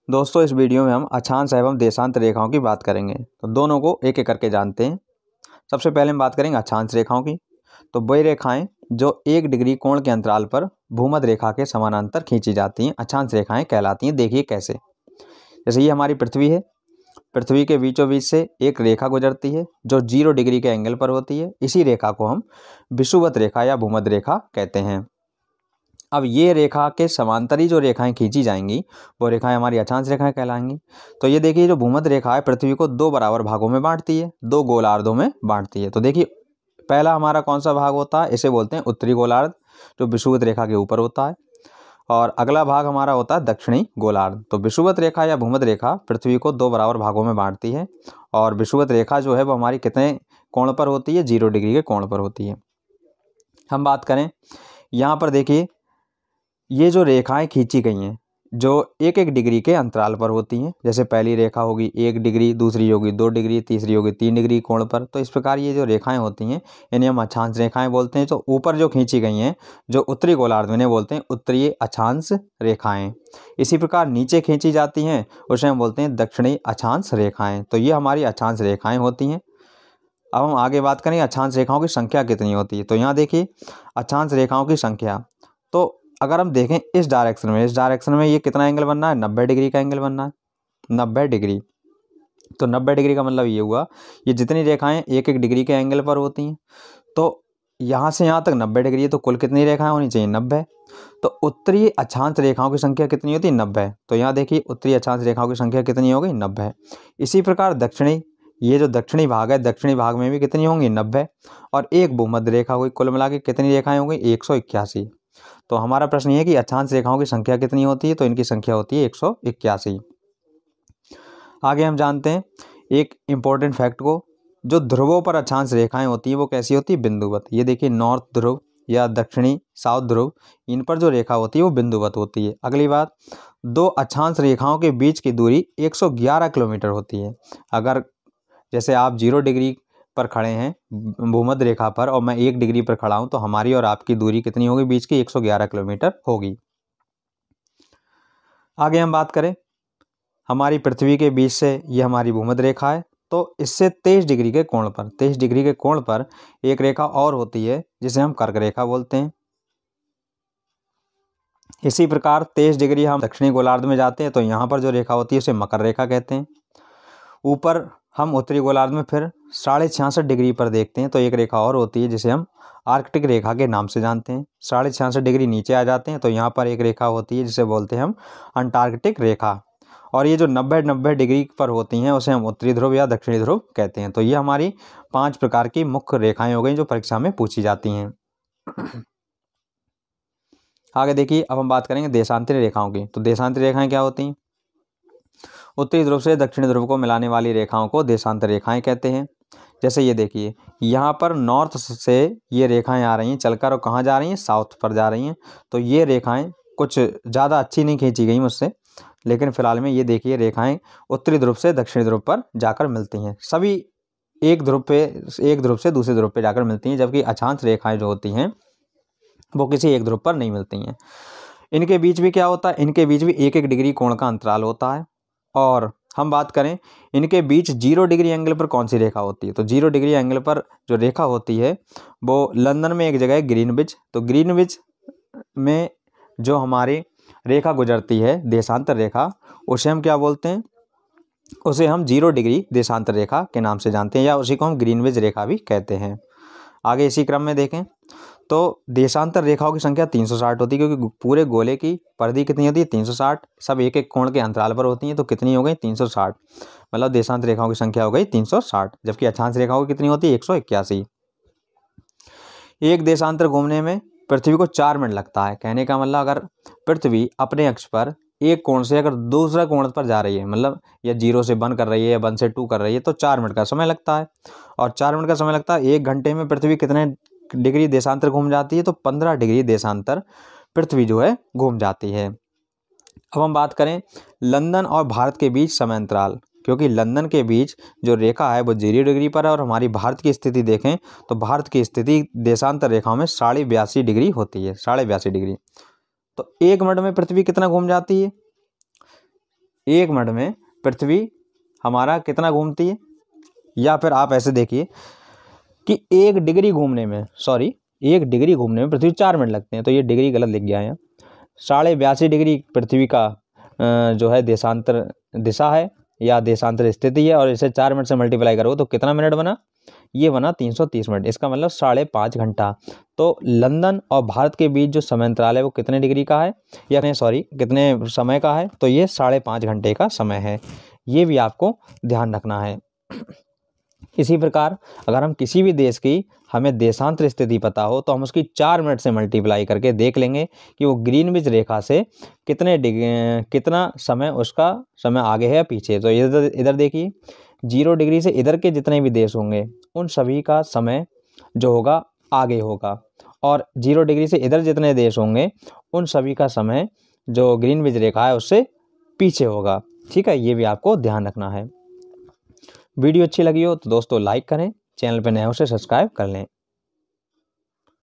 दोस्तों, इस वीडियो में हम अक्षांश एवं देशांतर रेखाओं की बात करेंगे। तो दोनों को एक एक करके जानते हैं। सबसे पहले हम बात करेंगे अक्षांश रेखाओं की। तो वही रेखाएं जो 1 डिग्री कोण के अंतराल पर भूमध्य रेखा के समानांतर खींची जाती हैं अक्षांश रेखाएं कहलाती हैं। देखिए कैसे। जैसे ये हमारी पृथ्वी है, पृथ्वी के बीचों बीच से एक रेखा गुजरती है जो 0 डिग्री के एंगल पर होती है। इसी रेखा को हम विषुवत रेखा या भूमध्य रेखा कहते हैं। अब ये रेखा के समांतरी जो रेखाएं खींची जाएंगी वो रेखाएं हमारी अक्षांश रेखाएं कहलाएंगी। तो ये देखिए, जो भूमध्य रेखा है पृथ्वी को 2 बराबर भागों में बांटती है, 2 गोलार्धों में बांटती है। तो देखिए, पहला हमारा कौन सा भाग होता है, इसे बोलते हैं उत्तरी गोलार्ध, जो विषुवत रेखा के ऊपर होता है। और अगला भाग हमारा होता है दक्षिणी गोलार्ध। तो विषुवत रेखा या भूमध्य रेखा पृथ्वी को 2 बराबर भागों में बांटती है। और विषुवत रेखा जो है वो हमारी कितने कोण पर होती है, 0 डिग्री के कोण पर होती है। हम बात करें यहाँ पर, देखिए ये जो रेखाएं खींची गई हैं जो 1-1 डिग्री के अंतराल पर होती हैं। जैसे पहली रेखा होगी 1 डिग्री, दूसरी होगी 2 डिग्री, तीसरी होगी 3 डिग्री कोण पर। तो इस प्रकार ये जो रेखाएं होती हैं इन्हें हम अक्षांश रेखाएं बोलते हैं। तो ऊपर जो खींची गई हैं जो उत्तरी गोलार्ध में, इन्हें बोलते हैं उत्तरीय अक्षांश रेखाएं। इसी प्रकार नीचे खींची जाती हैं उसे हम बोलते हैं दक्षिणी अक्षांश रेखाएं। तो ये हमारी अक्षांश रेखाएं होती हैं। अब हम आगे बात करें अक्षांश रेखाओं की संख्या कितनी होती है। तो यहाँ देखिए अक्षांश रेखाओं की संख्या, तो अगर हम देखें इस डायरेक्शन में ये कितना एंगल बनना है, 90 डिग्री का एंगल बनना है, 90 डिग्री। तो 90 डिग्री का मतलब ये हुआ, ये जितनी रेखाएं 1-1 डिग्री के एंगल पर होती हैं, तो यहाँ से यहाँ तक 90 डिग्री है। तो कुल कितनी रेखाएं होनी चाहिए, 90। तो उत्तरी अक्षांश रेखाओं की संख्या कितनी होती है, 90। तो यहाँ देखिए उत्तरी अक्षांश रेखाओं की संख्या कितनी हो गई, 90। इसी प्रकार दक्षिणी, ये जो दक्षिणी भाग है, दक्षिणी भाग में भी कितनी होंगी, 90। और एक भूमध्य रेखा हुई, कुल मिला के कितनी रेखाएं होंगी, 181। तो हमारा प्रश्न ये है कि अक्षांश रेखाओं की संख्या कितनी होती है। तो इनकी संख्या होती है 181। आगे हम जानते हैं एक इम्पोर्टेंट फैक्ट को, जो ध्रुवों पर अक्षांश रेखाएं होती हैं वो कैसी होती है, बिंदुवत। ये देखिए नॉर्थ ध्रुव या दक्षिणी साउथ ध्रुव, इन पर जो रेखा होती है वो बिंदुवत होती है। अगली बात, 2 अक्षांश रेखाओं के बीच की दूरी 111 किलोमीटर होती है। अगर जैसे आप 0 डिग्री पर खड़े हैं भूमध्य रेखा पर और मैं 1 डिग्री पर खड़ा हूं, तो हमारी और आपकी दूरी कितनी होगी बीच की, 111 किलोमीटर होगी। आगे हम बात करें, हमारी पृथ्वी के बीच से ये हमारी भूमध्य रेखा है। तो इससे 23 डिग्री के कोण पर, 23 डिग्री के कोण पर एक रेखा और होती है जिसे हम कर्क रेखा बोलते हैं। इसी प्रकार 23 डिग्री हम दक्षिणी गोलार्ध में जाते हैं तो यहाँ पर जो रेखा होती है उसे मकर रेखा कहते हैं। ऊपर हम उत्तरी गोलार्ध में फिर 66.5 डिग्री पर देखते हैं तो एक रेखा और होती है जिसे हम आर्कटिक रेखा के नाम से जानते हैं। 66.5 डिग्री नीचे आ जाते हैं तो यहाँ पर एक रेखा होती है जिसे बोलते हैं हम अंटार्कटिक रेखा। और ये जो 90 डिग्री पर होती हैं उसे हम उत्तरी ध्रुव या दक्षिणी ध्रुव कहते हैं। तो ये हमारी 5 प्रकार की मुख्य रेखाएं हो गई जो परीक्षा में पूछी जाती हैं। आगे देखिए, अब हम बात करेंगे देशांतरी रेखाओं की। तो देशांतरी रेखाएं क्या होती हैं, उत्तरी ध्रुव से दक्षिणी ध्रुव को मिलाने वाली रेखाओं को देशांतर रेखाएं कहते हैं। जैसे ये देखिए, यहाँ पर नॉर्थ से ये रेखाएं आ रही हैं चलकर और कहाँ जा रही हैं, साउथ पर जा रही हैं। तो ये रेखाएं कुछ ज़्यादा अच्छी नहीं खींची गई मुझसे, लेकिन फिलहाल में ये देखिए रेखाएं उत्तरी ध्रुव से दक्षिणी ध्रुव पर जाकर मिलती हैं। सभी एक ध्रुव से दूसरे ध्रुव पर जाकर मिलती हैं, जबकि अक्षांश रेखाएं जो होती हैं वो किसी एक ध्रुव पर नहीं मिलती हैं। इनके बीच भी क्या होता है, इनके बीच भी 1-1 डिग्री कोण का अंतराल होता है। और हम बात करें इनके बीच 0 डिग्री एंगल पर कौन सी रेखा होती है। तो 0 डिग्री एंगल पर जो रेखा होती है वो लंदन में एक जगह है ग्रीनविच। तो ग्रीनविच में जो हमारी रेखा गुजरती है देशांतर रेखा, उसे हम क्या बोलते हैं, उसे हम 0 डिग्री देशांतर रेखा के नाम से जानते हैं, या उसी को हम ग्रीनविच रेखा भी कहते हैं। आगे इसी क्रम में देखें तो देशांतर रेखाओं की संख्या 360 होती है, क्योंकि पूरे गोले की परिधि कितनी होती है, 360। सब 1-1 कोण के अंतराल पर होती हैं तो कितनी हो गई, 360। मतलब देशांतर रेखाओं की संख्या हो गई 360। जबकि अक्षांश रेखाओं की कितनी होती है, 181। एक देशांतर घूमने में पृथ्वी को 4 मिनट लगता है। कहने का मतलब अगर पृथ्वी अपने अक्ष पर एक कोण से अगर दूसरा कोण पर जा रही है, मतलब या 0 से 1 कर रही है या 1 से 2 कर रही है, तो 4 मिनट का समय लगता है। और 4 मिनट का समय लगता है, 1 घंटे में पृथ्वी कितने डिग्री देशांतर घूम जाती है, तो 15 डिग्री देशांतर पृथ्वी जो है घूम जाती है। अब हम बात करें लंदन और भारत के बीच समय अंतराल, क्योंकि लंदन के बीच जो रेखा है वो 0 डिग्री पर है और हमारी भारत की स्थिति देखें तो भारत की स्थिति देशांतर रेखाओं में 82.5 डिग्री होती है, 82.5 डिग्री। तो 1 मिनट में पृथ्वी कितना घूम जाती है, 1 मिनट में पृथ्वी हमारा कितना घूमती है, या फिर आप ऐसे देखिए कि 1 डिग्री घूमने में 1 डिग्री घूमने में पृथ्वी 4 मिनट लगते हैं। तो ये डिग्री गलत लिख गया है। 82.5 डिग्री पृथ्वी का जो है देशांतर दिशा है या देशांतर स्थिति है, और इसे 4 मिनट से मल्टीप्लाई करो तो कितना मिनट बना, ये बना 330 मिनट। इसका मतलब 5.5 घंटा। तो लंदन और भारत के बीच जो समय अंतराल है वो कितने डिग्री का है, या कितने समय का है, तो ये 5.5 घंटे का समय है। ये भी आपको ध्यान रखना है। इसी प्रकार अगर हम किसी भी देश की हमें देशांतर स्थिति पता हो तो हम उसकी 4 मिनट से मल्टीप्लाई करके देख लेंगे कि वो ग्रीनविच रेखा से कितना समय, उसका समय आगे है या पीछे। तो इधर देखिए 0 डिग्री से इधर के जितने भी देश होंगे उन सभी का समय जो होगा आगे होगा, और 0 डिग्री से इधर जितने देश होंगे उन सभी का समय जो ग्रीनविच रेखा है उससे पीछे होगा। ठीक है, ये भी आपको ध्यान रखना है। वीडियो अच्छी लगी हो तो दोस्तों लाइक करें, चैनल पर नए हो उसे सब्सक्राइब कर लें।